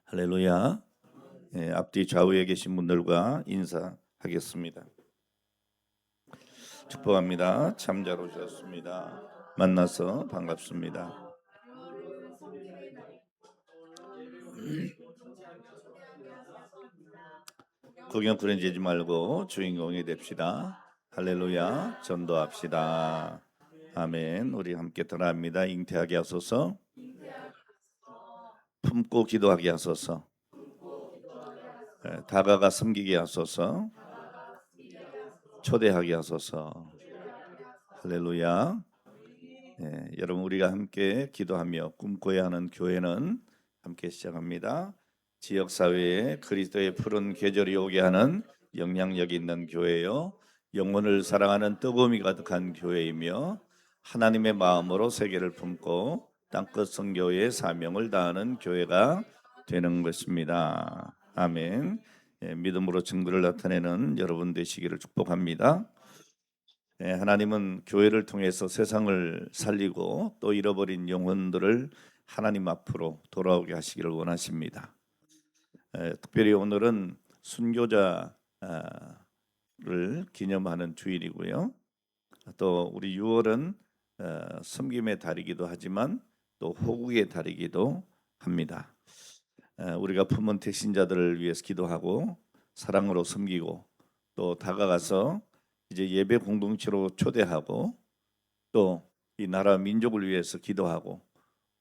할렐루야. 앞뒤 좌우에 계신 분들과 인사하겠습니다. 축복합니다. 참 잘 오셨습니다. 만나서 반갑습니다. 구경 꾸리지 말고 주인공이 됩시다. 할렐루야. 전도합시다. 아멘. 우리 함께 따라합니다. 잉태하게 하소서, 품고 기도하게 하소서, 다가가 섬기게 하소서, 초대하게 하소서. 할렐루야. 여러분, 우리가 함께 기도하며 꿈꿔야 하는 교회는 함께 시작합니다. 지역사회에 그리스도의 푸른 계절이 오게 하는 영향력 있는 교회요, 영혼을 사랑하는 뜨거움이 가득한 교회이며 하나님의 마음으로 세계를 품고 땅끝 선교의 사명을 다하는 교회가 되는 것입니다. 아멘. 믿음으로 증거를 나타내는 여러분 되시기를 축복합니다. 하나님은 교회를 통해서 세상을 살리고 또 잃어버린 영혼들을 하나님 앞으로 돌아오게 하시기를 원하십니다. 특별히 오늘은 순교자를 기념하는 주일이고요. 또 우리 6월은 섬김의 달이기도 하지만 또 호국의 달이기도 합니다. 우리가 품은 택신자들을 위해서 기도하고 사랑으로 섬기고 또 다가가서 이제 예배 공동체로 초대하고 또 이 나라 민족을 위해서 기도하고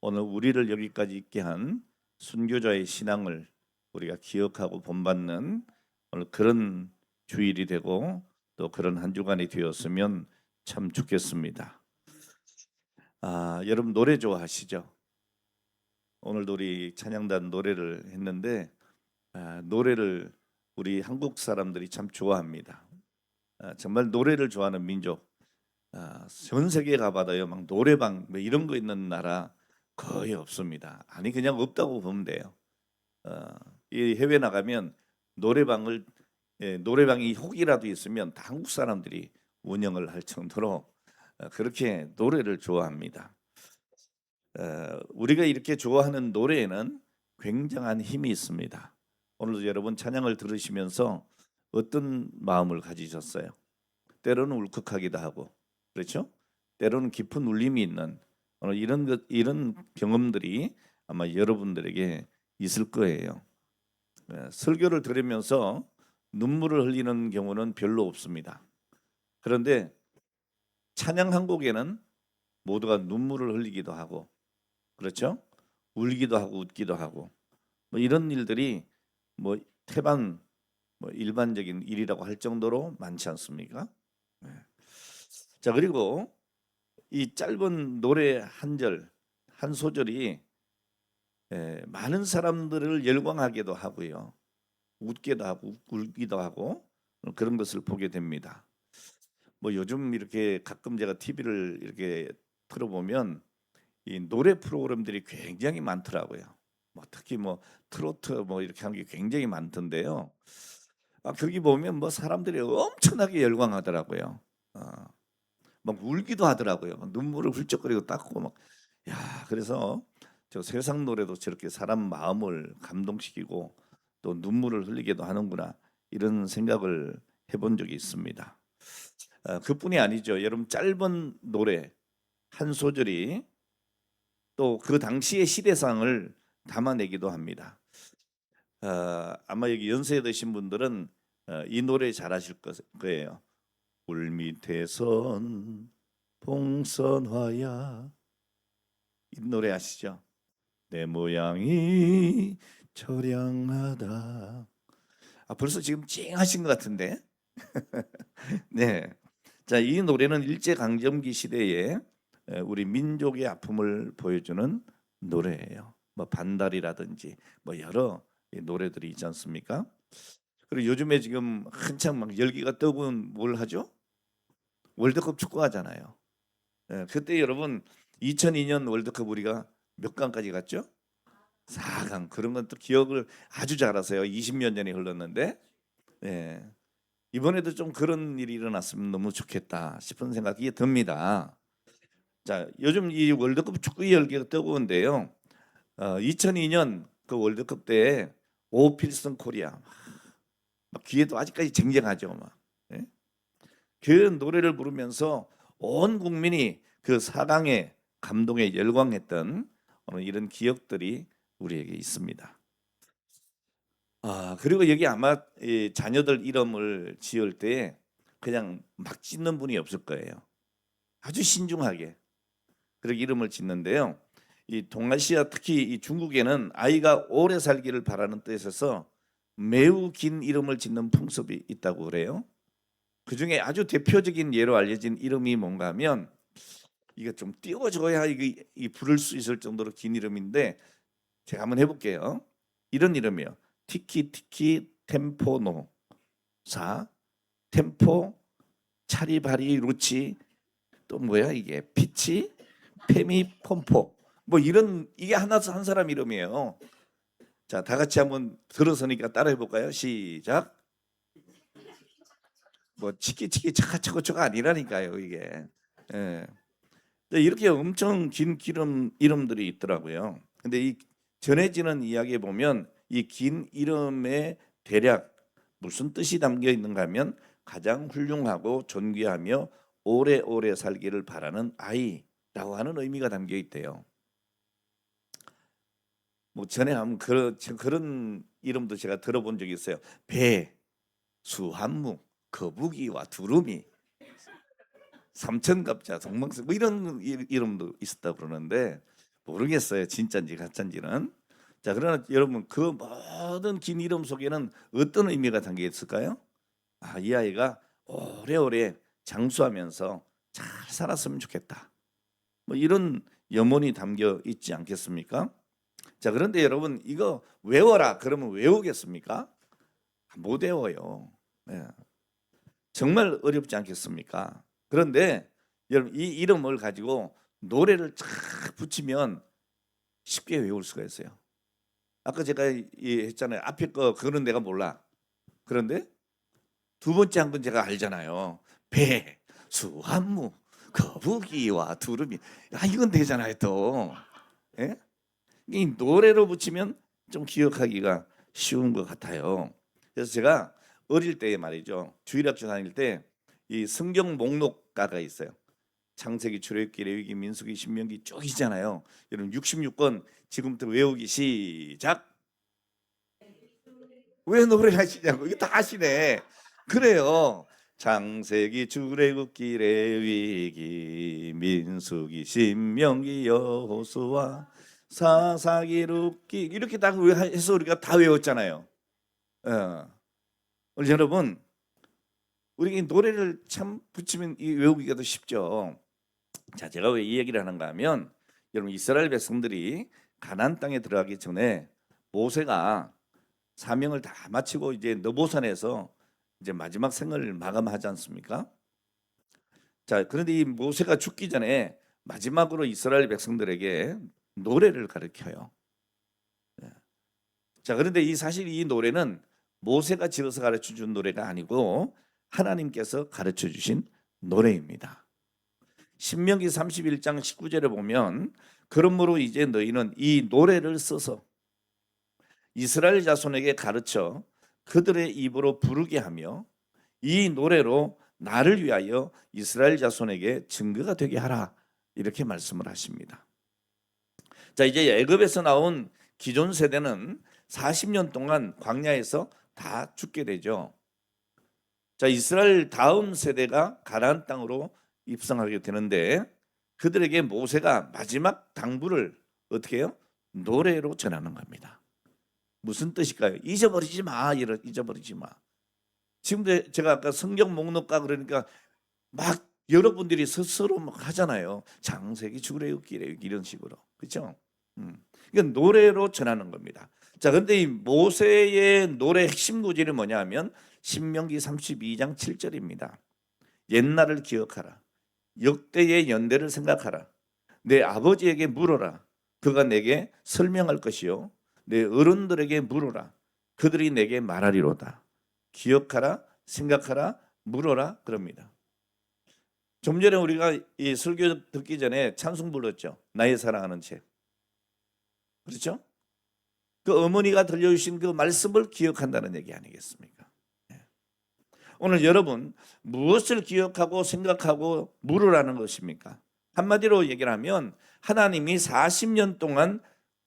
오늘 우리를 여기까지 있게 한 순교자의 신앙을 우리가 기억하고 본받는 오늘 그런 주일이 되고 또 그런 한 주간이 되었으면 참 좋겠습니다. 여러분 노래 좋아하시죠? 오늘도 우리 찬양단 노래를 했는데 노래를 우리 한국 사람들이 참 좋아합니다. 정말 노래를 좋아하는 민족. 전 세계 가봐도요, 막 노래방 뭐 이런 거 있는 나라 거의 없습니다. 아니 그냥 없다고 보면 돼요. 이 해외 나가면 노래방이 혹이라도 있으면 다 한국 사람들이 운영을 할 정도로 그렇게 노래를 좋아합니다. 우리가 이렇게 좋아하는 노래에는 굉장한 힘이 있습니다. 오늘도 여러분 찬양을 들으시면서 어떤 마음을 가지셨어요? 때로는 울컥하기도 하고, 그렇죠? 때로는 깊은 울림이 있는 오늘 이런 경험들이 아마 여러분들에게 있을 거예요. 설교를 들으면서 눈물을 흘리는 경우는 별로 없습니다. 그런데 찬양 한 곡에는 모두가 눈물을 흘리기도 하고, 그렇죠? 울기도 하고 웃기도 하고, 뭐 이런 일들이 뭐 태반 일반적인 일이라고 할 정도로 많지 않습니까? 자, 그리고 이 짧은 노래 한 절, 한 소절이 많은 사람들을 열광하게도 하고요, 웃기도 하고 울기도 하고 그런 것을 보게 됩니다. 뭐 요즘 이렇게 가끔 제가 TV를 이렇게 틀어보면 이 노래 프로그램들이 굉장히 많더라고요. 뭐 특히 뭐 트로트 뭐 이렇게 한 게 굉장히 많던데요. 거기 보면 뭐 사람들이 엄청나게 열광하더라고요. 막 울기도 하더라고요. 막 눈물을 훌쩍거리고 닦고 막, 야, 그래서 저 세상 노래도 저렇게 사람 마음을 감동시키고 또 눈물을 흘리기도 하는구나, 이런 생각을 해본 적이 있습니다. 그뿐이 아니죠. 여러분, 짧은 노래 한 소절이 또 그 당시의 시대상을 담아내기도 합니다. 아마 여기 연세 드신 분들은 이 노래 잘하실 거예요. 울 밑에선 봉선화야, 이 노래 아시죠? 내 모양이 처량하다. 벌써 지금 찡하신 것 같은데. 네. 자, 이 노래는 일제 강점기 시대에 우리 민족의 아픔을 보여주는 노래예요. 뭐 반달이라든지 뭐 여러 노래들이 있지 않습니까? 그리고 요즘에 지금 한창 막 열기가 뜨거운 뭘 하죠? 월드컵 축구 하잖아요. 그때 여러분 2002년 월드컵 우리가 몇 강까지 갔죠? 4강. 그런 건 또 기억을 아주 잘하세요. 20년 전에 흘렀는데. 예. 이번에도 좀 그런 일이 일어났으면 너무 좋겠다 싶은 생각이 듭니다. 자, 요즘 이 월드컵 축구 열기가 뜨거운데요. 2002년 그 월드컵 때 오필슨 코리아 막 귀에도 아직까지 쟁쟁하죠. 막. 예? 그 노래를 부르면서 온 국민이 그 사강의 감동에 열광했던 이런 기억들이 우리에게 있습니다. 그리고 여기 아마 이 자녀들 이름을 지을 때 그냥 막 짓는 분이 없을 거예요. 아주 신중하게 그렇게 이름을 짓는데요. 이 동아시아 특히 이 중국에는 아이가 오래 살기를 바라는 뜻에서 매우 긴 이름을 짓는 풍습이 있다고 그래요. 그 중에 아주 대표적인 예로 알려진 이름이 뭔가 하면 이거 좀 띄워줘야 이게 부를 수 있을 정도로 긴 이름인데 제가 한번 해볼게요. 이런 이름이요. 티키티키 템포노 사 템포 차리바리 루치 또 뭐야 이게 피치 페미 폼포 뭐 이런 이게 하나 한 사람 이름이에요. 자, 다 같이 한번 들어서니까 따라해 볼까요? 시작. 뭐 치키치키 차카차코초가 아니라니까요 이게. 예. 이렇게 엄청 긴 이름들이 있더라고요. 근데 이 전해지는 이야기에 보면 이 긴 이름의 대략 무슨 뜻이 담겨 있는가 하면 가장 훌륭하고 존귀하며 오래오래 살기를 바라는 아이라고 하는 의미가 담겨 있대요. 뭐 전에 한번 그런 이름도 제가 들어본 적이 있어요. 배, 수한무, 거북이와 두루미, 삼천갑자, 동방새 뭐 이런 이름도 있었다 그러는데 모르겠어요. 진짜인지 가짜인지는. 자, 그러나 여러분 그 모든 긴 이름 속에는 어떤 의미가 담겨 있을까요? 이 아이가 오래오래 장수하면서 잘 살았으면 좋겠다. 뭐 이런 염원이 담겨 있지 않겠습니까? 자, 그런데 여러분 이거 외워라 그러면 외우겠습니까? 못 외워요. 네. 정말 어렵지 않겠습니까? 그런데 여러분 이 이름을 가지고 노래를 쫙 붙이면 쉽게 외울 수가 있어요. 아까 제가 했잖아요. 앞에 거 그거는 내가 몰라. 그런데 두 번째 한 건 제가 알잖아요. 배, 수, 한무, 거북이와 두루미. 이건 되잖아요 또. 예? 이 노래로 붙이면 좀 기억하기가 쉬운 것 같아요. 그래서 제가 어릴 때 말이죠. 주일학교 다닐 때 이 성경 목록가가 있어요. 창세기, 출애굽기, 레위기, 민수기, 신명기 쭉 있잖아요. 여러분 66권 지금부터 외우기 시작. 왜 노래하시냐고. 이거 다 하시네. 그래요. 창세기, 출애굽기, 레위기, 민수기, 신명기, 여호수아, 사사기, 룻기 이렇게 다 해서 우리가 다 외웠잖아요. 여러분 우리 노래를 참 붙이면 외우기가 더 쉽죠. 자, 제가 왜 이 얘기를 하는가 하면 여러분 이스라엘 백성들이 가나안 땅에 들어가기 전에 모세가 사명을 다 마치고 이제 느보산에서 이제 마지막 생을 마감하지 않습니까? 자, 그런데 이 모세가 죽기 전에 마지막으로 이스라엘 백성들에게 노래를 가르쳐요. 자, 그런데 사실 이 노래는 모세가 지어서 가르쳐 준 노래가 아니고 하나님께서 가르쳐 주신 노래입니다. 신명기 31장 19절에 보면 그러므로 이제 너희는 이 노래를 써서 이스라엘 자손에게 가르쳐 그들의 입으로 부르게 하며 이 노래로 나를 위하여 이스라엘 자손에게 증거가 되게 하라 이렇게 말씀을 하십니다. 자, 이제 애굽에서 나온 기존 세대는 40년 동안 광야에서 다 죽게 되죠. 자, 이스라엘 다음 세대가 가나안 땅으로 입성하게 되는데 그들에게 모세가 마지막 당부를 어떻게 해요? 노래로 전하는 겁니다. 무슨 뜻일까요? 잊어버리지 마. 잊어버리지 마. 지금 제가 아까 성경 목록가 그러니까 막 여러분들이 스스로 막 하잖아요. 창세기, 출애굽기 이런 식으로. 그렇죠? 이건 노래로 전하는 겁니다. 자, 그런데 이 모세의 노래 핵심 구절이 뭐냐 하면 신명기 32장 7절입니다. 옛날을 기억하라. 역대의 연대를 생각하라. 내 아버지에게 물어라. 그가 내게 설명할 것이요. 내 어른들에게 물어라. 그들이 내게 말하리로다. 기억하라, 생각하라, 물어라 그럽니다. 좀 전에 우리가 이 설교 듣기 전에 찬송 불렀죠. 나의 사랑하는 채. 그렇죠? 그 어머니가 들려주신 그 말씀을 기억한다는 얘기 아니겠습니까? 오늘 여러분 무엇을 기억하고 생각하고 물으라는 것입니까? 한마디로 얘기를 하면 하나님이 40년 동안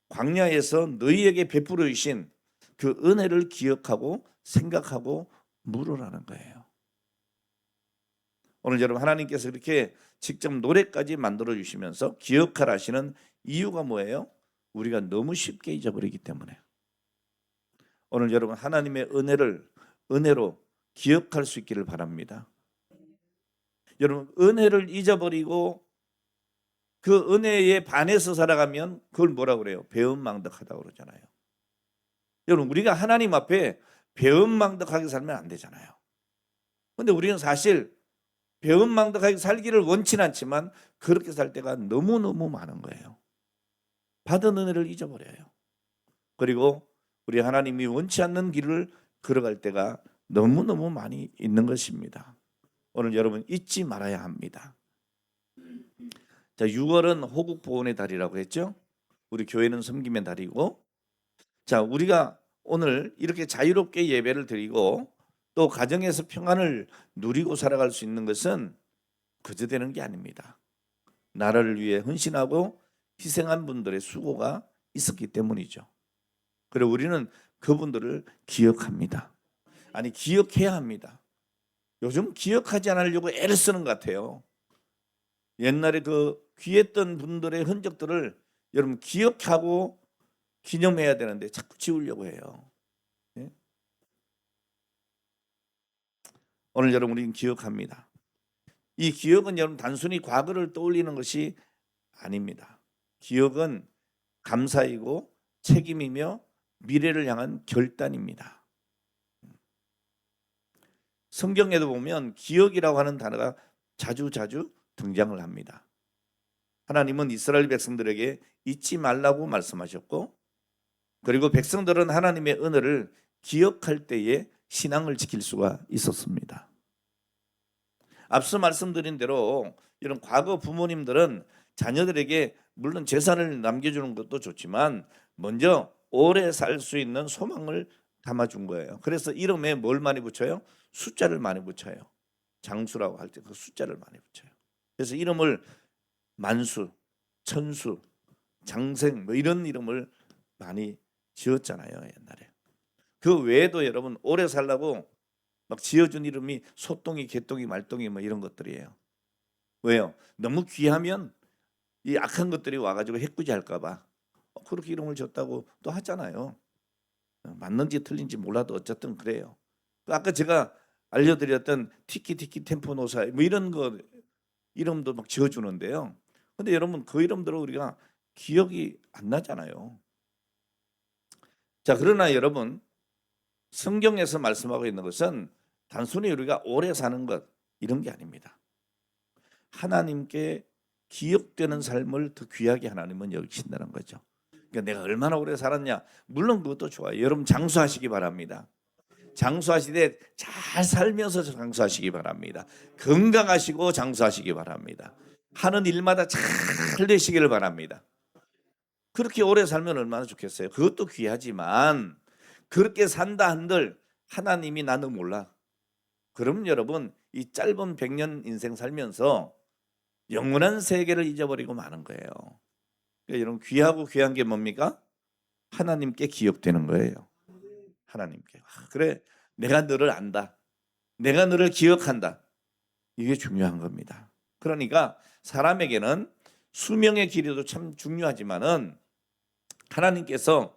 광야에서 너희에게 베풀어 주신 그 은혜를 기억하고 생각하고 물으라는 거예요. 오늘 여러분 하나님께서 이렇게 직접 노래까지 만들어 주시면서 기억하라 하시는 이유가 뭐예요? 우리가 너무 쉽게 잊어버리기 때문에. 오늘 여러분 하나님의 은혜로 기억할 수 있기를 바랍니다. 여러분 은혜를 잊어버리고 그 은혜에 반해서 살아가면 그걸 뭐라고 그래요? 배은망덕하다고 그러잖아요. 여러분 우리가 하나님 앞에 배은망덕하게 살면 안 되잖아요. 그런데 우리는 사실 배은망덕하게 살기를 원치는 않지만 그렇게 살 때가 너무너무 많은 거예요. 받은 은혜를 잊어버려요. 그리고 우리 하나님이 원치 않는 길을 걸어갈 때가 너무너무 많이 있는 것입니다. 오늘 여러분 잊지 말아야 합니다. 자, 6월은 호국보훈의 달이라고 했죠. 우리 교회는 섬김의 달이고, 자, 우리가 오늘 이렇게 자유롭게 예배를 드리고 또 가정에서 평안을 누리고 살아갈 수 있는 것은 그저 되는 게 아닙니다. 나라를 위해 헌신하고 희생한 분들의 수고가 있었기 때문이죠. 그리고 우리는 그분들을 기억합니다. 아니 기억해야 합니다. 요즘 기억하지 않으려고 애를 쓰는 것 같아요. 옛날에 그 귀했던 분들의 흔적들을 여러분 기억하고 기념해야 되는데 자꾸 지우려고 해요. 네? 오늘 여러분 우리는 기억합니다. 이 기억은 여러분 단순히 과거를 떠올리는 것이 아닙니다. 기억은 감사이고 책임이며 미래를 향한 결단입니다. 성경에도 보면 기억이라고 하는 단어가 자주 등장을 합니다. 하나님은 이스라엘 백성들에게 잊지 말라고 말씀하셨고 그리고 백성들은 하나님의 은혜를 기억할 때에 신앙을 지킬 수가 있었습니다. 앞서 말씀드린 대로 이런 과거 부모님들은 자녀들에게 물론 재산을 남겨주는 것도 좋지만 먼저 오래 살 수 있는 소망을 담아준 거예요. 그래서 이름에 뭘 많이 붙여요? 숫자를 많이 붙여요. 장수라고 할 때 그 숫자를 많이 붙여요. 그래서 이름을 만수, 천수, 장생 뭐 이런 이름을 많이 지었잖아요. 옛날에. 그 외에도 여러분 오래 살라고 막 지어준 이름이 소똥이, 개똥이, 말똥이 뭐 이런 것들이에요. 왜요? 너무 귀하면 이 악한 것들이 와가지고 해꾸지할까 봐 그렇게 이름을 줬다고 또 하잖아요. 맞는지 틀린지 몰라도 어쨌든 그래요. 아까 제가 알려드렸던 티키티키 템포노사 뭐 이런 거 이름도 막 지어주는데요. 근데 여러분 그 이름들은 우리가 기억이 안 나잖아요. 자, 그러나 여러분 성경에서 말씀하고 있는 것은 단순히 우리가 오래 사는 것 이런 게 아닙니다. 하나님께 기억되는 삶을 더 귀하게 하나님은 여기신다는 거죠. 그러니까 내가 얼마나 오래 살았냐 물론 그것도 좋아요. 여러분 장수하시기 바랍니다. 장수하시되 잘 살면서 장수하시기 바랍니다. 건강하시고 장수하시기 바랍니다. 하는 일마다 잘 되시기를 바랍니다. 그렇게 오래 살면 얼마나 좋겠어요. 그것도 귀하지만 그렇게 산다 한들 하나님이 나는 몰라. 그럼 여러분 이 짧은 100년 인생 살면서 영원한 세계를 잊어버리고 마는 거예요. 그러니까 여러분 귀하고 귀한 게 뭡니까? 하나님께 기억되는 거예요. 하나님께. 그래 내가 너를 안다. 내가 너를 기억한다. 이게 중요한 겁니다. 그러니까 사람에게는 수명의 길이도 참 중요하지만은 하나님께서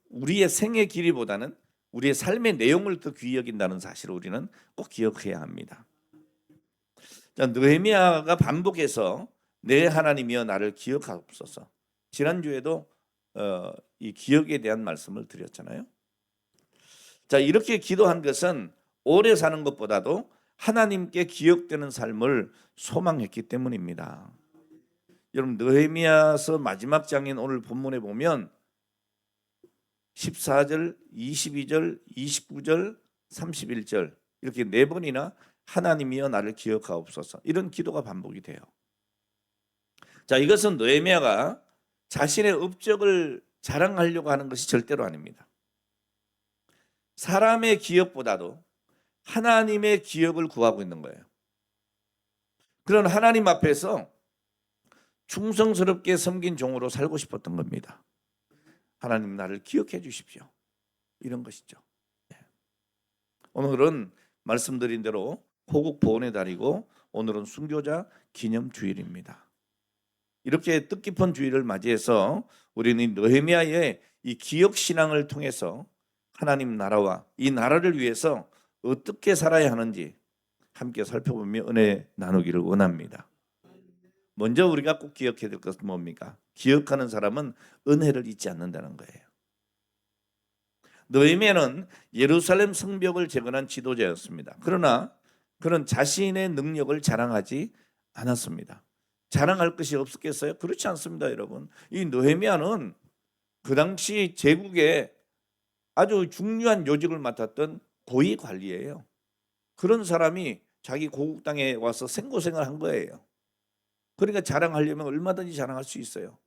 우리의 생의 길이보다는 우리의 삶의 내용을 더 귀히 여긴다는 사실을 우리는 꼭 기억해야 합니다. 자, 느헤미야가 반복해서 내 하나님이여 나를 기억하옵소서. 지난주에도 이 기억에 대한 말씀을 드렸잖아요. 자, 이렇게 기도한 것은 오래 사는 것보다도 하나님께 기억되는 삶을 소망했기 때문입니다. 여러분 느헤미야서 마지막 장인 오늘 본문에 보면 14절, 22절, 29절, 31절 이렇게 네 번이나 하나님이여 나를 기억하옵소서 이런 기도가 반복이 돼요. 자, 이것은 느헤미야가 자신의 업적을 자랑하려고 하는 것이 절대로 아닙니다. 사람의 기억보다도 하나님의 기억을 구하고 있는 거예요. 그런 하나님 앞에서 충성스럽게 섬긴 종으로 살고 싶었던 겁니다. 하나님 나를 기억해 주십시오. 이런 것이죠. 오늘은 말씀드린 대로 호국 보훈의 달이고 오늘은 순교자 기념 주일입니다. 이렇게 뜻깊은 주일을 맞이해서 우리는 느헤미야의 이 기억 신앙을 통해서 하나님 나라와 이 나라를 위해서 어떻게 살아야 하는지 함께 살펴보며 은혜 나누기를 원합니다. 먼저 우리가 꼭 기억해야 될 것은 뭡니까? 기억하는 사람은 은혜를 잊지 않는다는 거예요. 느헤미야는 예루살렘 성벽을 재건한 지도자였습니다. 그러나 그는 자신의 능력을 자랑하지 않았습니다. 자랑할 것이 없었겠어요? 그렇지 않습니다, 여러분. 이 느헤미야는 그 당시 제국의 아주 중요한 요직을 맡았던 고위 관리예요. 그런 사람이 자기 고국 땅에 와서 생고생을 한 거예요. 그러니까 자랑하려면 얼마든지 자랑할 수 있어요.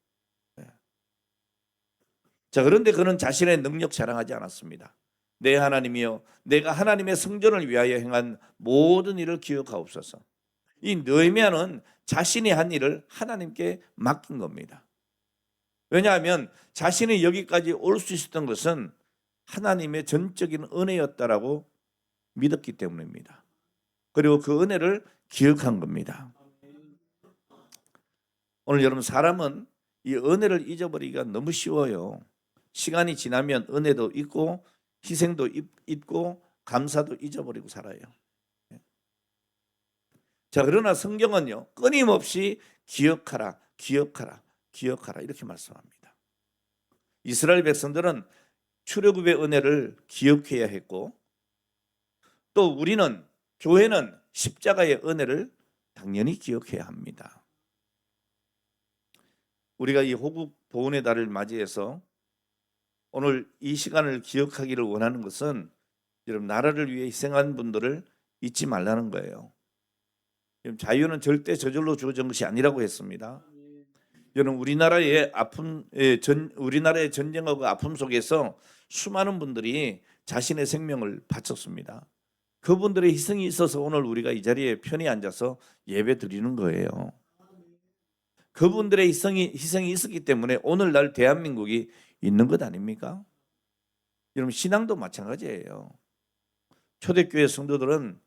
자, 그런데 그는 자신의 능력 자랑하지 않았습니다. 내 하나님이여, 내가 하나님의 성전을 위하여 행한 모든 일을 기억하옵소서. 이 느헤미야는 자신이 한 일을 하나님께 맡긴 겁니다. 왜냐하면 자신이 여기까지 올 수 있었던 것은 하나님의 전적인 은혜였다라고 믿었기 때문입니다. 그리고 그 은혜를 기억한 겁니다. 오늘 여러분, 사람은 이 은혜를 잊어버리기가 너무 쉬워요. 시간이 지나면 은혜도 잊고 희생도 잊고 감사도 잊어버리고 살아요. 자, 그러나 성경은요, 끊임없이 기억하라, 기억하라, 기억하라 이렇게 말씀합니다. 이스라엘 백성들은 출애굽의 은혜를 기억해야 했고, 또 우리는, 교회는 십자가의 은혜를 당연히 기억해야 합니다. 우리가 이 호국 보훈의 달을 맞이해서 오늘 이 시간을 기억하기를 원하는 것은 여러분, 나라를 위해 희생한 분들을 잊지 말라는 거예요. 자유는 절대 저절로 주어진 것이 아니라고 했습니다. 여러분, 우리나라의 우리나라의 전쟁하고 아픔 속에서 수많은 분들이 자신의 생명을 바쳤습니다. 그분들의 희생이 있어서 오늘 우리가 이 자리에 편히 앉아서 예배 드리는 거예요. 그분들의 희생이 있었기 때문에 오늘날 대한민국이 있는 것 아닙니까? 여러분, 신앙도 마찬가지예요. 초대교회 성도들은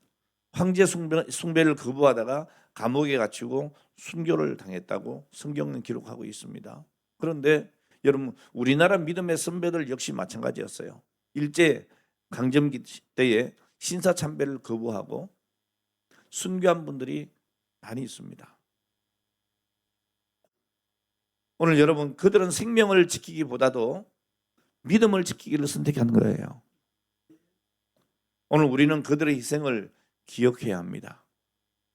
황제 숭배를 거부하다가 감옥에 갇히고 순교를 당했다고 성경은 기록하고 있습니다. 그런데 여러분, 우리나라 믿음의 선배들 역시 마찬가지였어요. 일제 강점기 때에 신사참배를 거부하고 순교한 분들이 많이 있습니다. 오늘 여러분, 그들은 생명을 지키기보다도 믿음을 지키기를 선택한 거예요. 오늘 우리는 그들의 희생을 기억해야 합니다.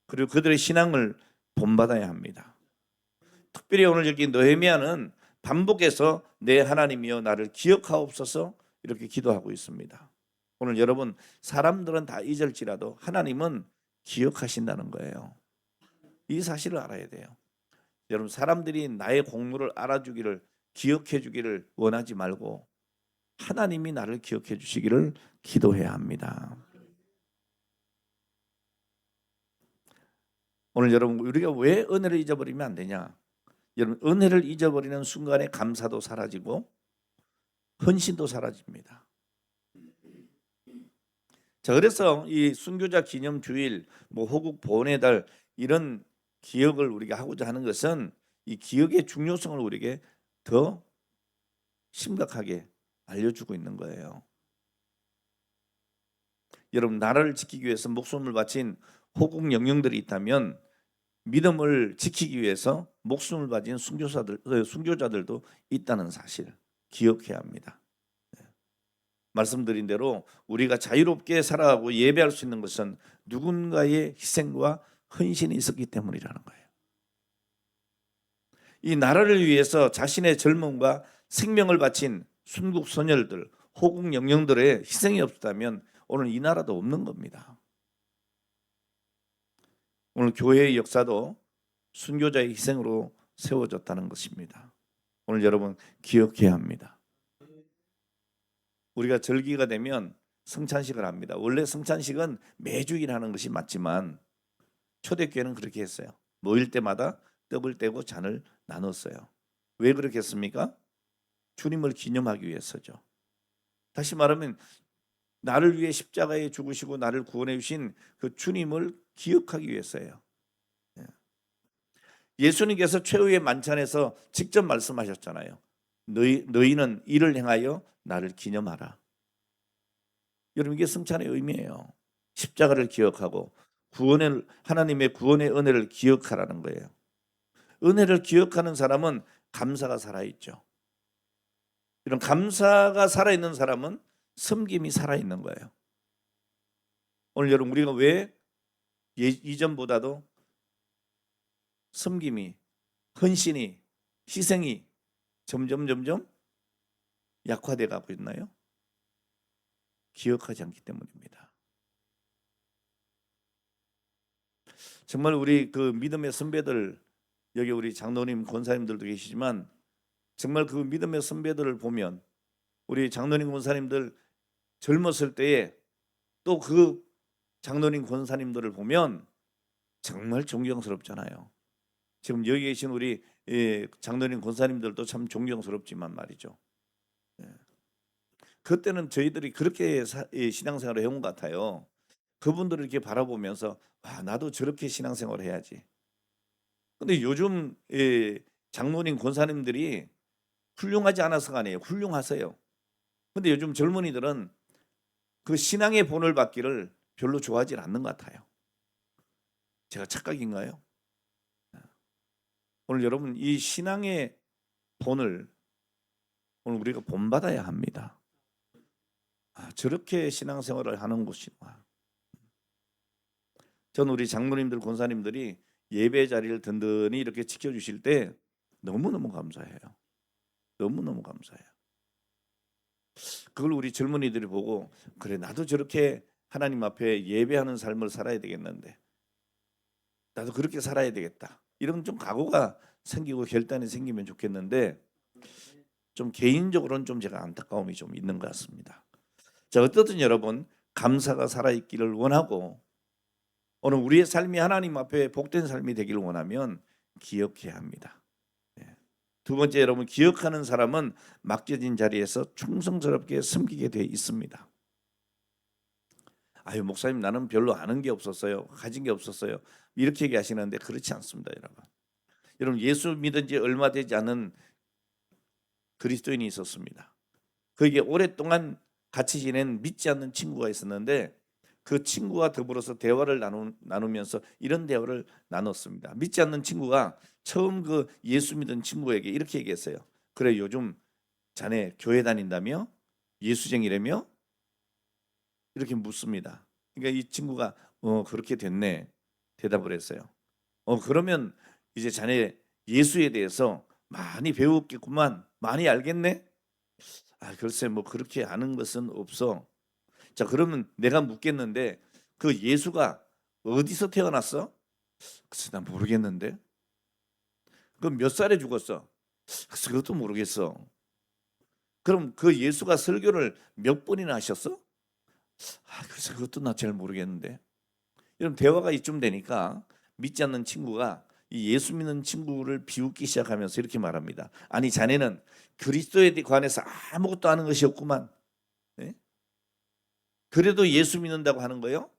그리고 그들의 신앙을 본받아야 합니다. 특별히 오늘 여기 느헤미야는 반복해서 내 하나님이여 나를 기억하옵소서 이렇게 기도하고 있습니다. 오늘 여러분, 사람들은 다 잊을지라도 하나님은 기억하신다는 거예요. 이 사실을 알아야 돼요. 여러분, 사람들이 나의 공로를 알아주기를, 기억해 주기를 원하지 말고 하나님이 나를 기억해 주시기를 기도해야 합니다. 오늘 여러분, 우리가 왜 은혜를 잊어버리면 안 되냐? 여러분, 은혜를 잊어버리는 순간에 감사도 사라지고 헌신도 사라집니다. 자, 그래서 이 순교자 기념 주일, 호국 보훈의 달 이런 기억을 우리가 하고자 하는 것은 이 기억의 중요성을 우리에게 더 심각하게 알려주고 있는 거예요. 여러분, 나라를 지키기 위해서 목숨을 바친 호국 영령들이 있다면 믿음을 지키기 위해서 목숨을 바친 순교자들도 있다는 사실 기억해야 합니다. 말씀드린 대로 우리가 자유롭게 살아가고 예배할 수 있는 것은 누군가의 희생과 헌신이 있었기 때문이라는 거예요. 이 나라를 위해서 자신의 젊음과 생명을 바친 순국 선열들, 호국 영령들의 희생이 없었다면 오늘 이 나라도 없는 겁니다. 오늘 교회의 역사도 순교자의 희생으로 세워졌다는 것입니다. 오늘 여러분 기억해야 합니다. 우리가 절기가 되면 성찬식을 합니다. 원래 성찬식은 매주일 하는 것이 맞지만 초대교회는 그렇게 했어요. 모일 때마다 떡을 떼고 잔을 나눴어요. 왜 그렇게 했습니까? 주님을 기념하기 위해서죠. 다시 말하면 나를 위해 십자가에 죽으시고 나를 구원해 주신 그 주님을 기억하기 위해서예요. 예수님께서 최후의 만찬에서 직접 말씀하셨잖아요. 너희는 이를 행하여 나를 기념하라. 여러분 이게 성찬의 의미예요. 십자가를 기억하고 하나님의 구원의 은혜를 기억하라는 거예요. 은혜를 기억하는 사람은 감사가 살아있죠. 이런 감사가 살아있는 사람은 섬김이 살아있는 거예요. 오늘 여러분 우리가 왜 이전보다도 섬김이, 헌신이, 희생이 점점 약화돼 가고 있나요? 기억하지 않기 때문입니다. 정말 우리 그 믿음의 선배들, 여기 우리 장로님, 권사님들도 계시지만 정말 그 믿음의 선배들을 보면 우리 장로님, 권사님들 젊었을 때에 또 그 장로님, 권사님들을 보면 정말 존경스럽잖아요. 지금 여기 계신 우리 장로님, 권사님들도 참 존경스럽지만 말이죠. 그때는 저희들이 그렇게 신앙생활을 해온 것 같아요. 그분들을 이렇게 바라보면서 나도 저렇게 신앙생활을 해야지. 근데 요즘 장로님, 권사님들이 훌륭하지 않아서가 아니에요. 훌륭하세요. 근데 요즘 젊은이들은 그 신앙의 본을 받기를 별로 좋아하지 않는 것 같아요. 제가 착각인가요? 오늘 여러분 이 신앙의 본을 오늘 우리가 본받아야 합니다. 저렇게 신앙생활을 하는 곳이구나. 저는 우리 장로님들, 권사님들이 예배 자리를 든든히 이렇게 지켜주실 때 너무너무 감사해요. 너무너무 감사해요. 그걸 우리 젊은이들이 보고 그래 나도 저렇게 하나님 앞에 예배하는 삶을 살아야 되겠는데 나도 그렇게 살아야 되겠다. 이런 좀 각오가 생기고 결단이 생기면 좋겠는데 좀 개인적으로는 좀 제가 안타까움이 좀 있는 것 같습니다. 자, 어떻든 여러분 감사가 살아있기를 원하고 오늘 우리의 삶이 하나님 앞에 복된 삶이 되기를 원하면 기억해야 합니다. 두 번째 여러분 기억하는 사람은 맡겨진 자리에서 충성스럽게 섬기게 돼 있습니다. 아유 목사님 나는 별로 아는 게 없었어요. 가진 게 없었어요. 이렇게 얘기하시는데 그렇지 않습니다. 여러분 예수 믿은 지 얼마 되지 않은 그리스도인이 있었습니다. 그에게 오랫동안 같이 지낸 믿지 않는 친구가 있었는데 그 친구와 더불어서 대화를 나누면서 이런 대화를 나눴습니다. 믿지 않는 친구가 처음 그 예수 믿은 친구에게 이렇게 얘기했어요. 그래 요즘 자네 교회 다닌다며? 예수쟁이라며? 이렇게 묻습니다. 그러니까 이 친구가 그렇게 됐네 대답을 했어요. 그러면 이제 자네 예수에 대해서 많이 배웠겠구만. 많이 알겠네? 글쎄 뭐 그렇게 아는 것은 없어. 자 그러면 내가 묻겠는데 그 예수가 어디서 태어났어? 글쎄 난 모르겠는데. 그럼 몇 살에 죽었어? 글쎄 그것도 모르겠어. 그럼 그 예수가 설교를 몇 번이나 하셨어? 글쎄 그것도 나 잘 모르겠는데. 이런 대화가 이쯤 되니까 믿지 않는 친구가 이 예수 믿는 친구를 비웃기 시작하면서 이렇게 말합니다. 아니 자네는 그리스도에 관해서 아무것도 아는 것이 없구만. 네? 그래도 예수 믿는다고 하는 거예요?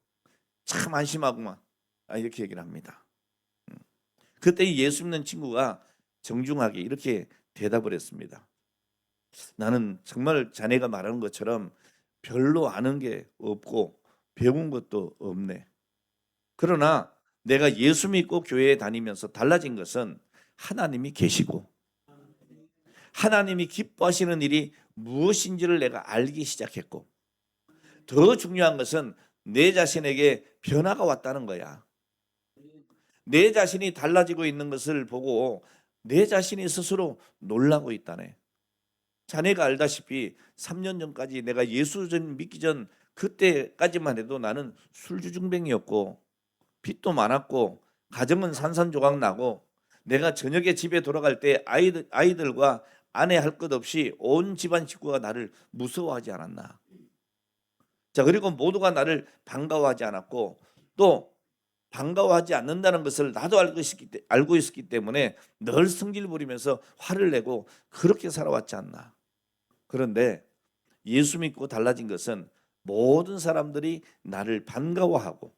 참 안심하구만. 이렇게 얘기를 합니다. 그때 이 예수 믿는 친구가 정중하게 이렇게 대답을 했습니다. 나는 정말 자네가 말하는 것처럼 별로 아는 게 없고 배운 것도 없네. 그러나 내가 예수 믿고 교회에 다니면서 달라진 것은 하나님이 계시고 하나님이 기뻐하시는 일이 무엇인지를 내가 알기 시작했고 더 중요한 것은 내 자신에게 변화가 왔다는 거야. 내 자신이 달라지고 있는 것을 보고 내 자신이 스스로 놀라고 있다네. 자네가 알다시피 3년 전까지 내가 예수 믿기 전 그때까지만 해도 나는 술주중뱅이였고 빚도 많았고 가정은 산산조각 나고 내가 저녁에 집에 돌아갈 때 아이들과 아내 할 것 없이 온 집안 식구가 나를 무서워하지 않았나. 자, 그리고 모두가 나를 반가워하지 않았고 또 반가워하지 않는다는 것을 나도 알고 있었기 때문에 늘 성질 부리면서 화를 내고 그렇게 살아왔지 않나. 그런데 예수 믿고 달라진 것은 모든 사람들이 나를 반가워하고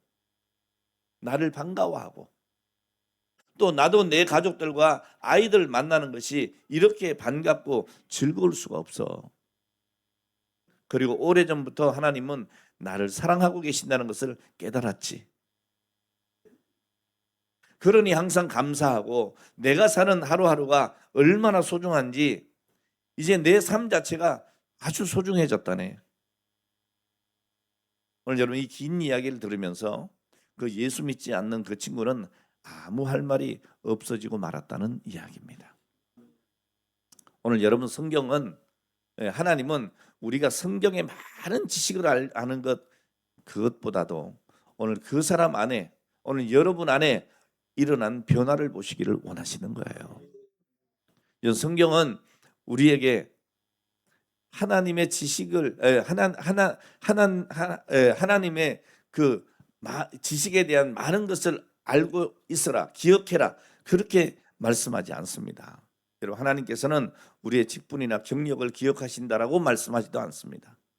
또 나도 내 가족들과 아이들 만나는 것이 이렇게 반갑고 즐거울 수가 없어. 그리고 오래전부터 하나님은 나를 사랑하고 계신다는 것을 깨달았지. 그러니 항상 감사하고 내가 사는 하루하루가 얼마나 소중한지 이제 내 삶 자체가 아주 소중해졌다네. 오늘 여러분 이 긴 이야기를 들으면서 그 예수 믿지 않는 그 친구는 아무 할 말이 없어지고 말았다는 이야기입니다. 오늘 여러분 성경은 하나님은 우리가 성경의 많은 지식을 아는 것 그것보다도 오늘 그 사람 안에 오늘 여러분 안에 일어난 변화를 보시기를 원하시는 거예요. 성경은 우리에게 하나님의 지식을 하나님의 그 지식에 대한 많은 것을 알고 있어라, 기억해라 그렇게 말씀하지 않습니다. 여러분 하나님께서는 우리의 직분이나 경력을 기억하신다라고 말씀하지도 않습니다.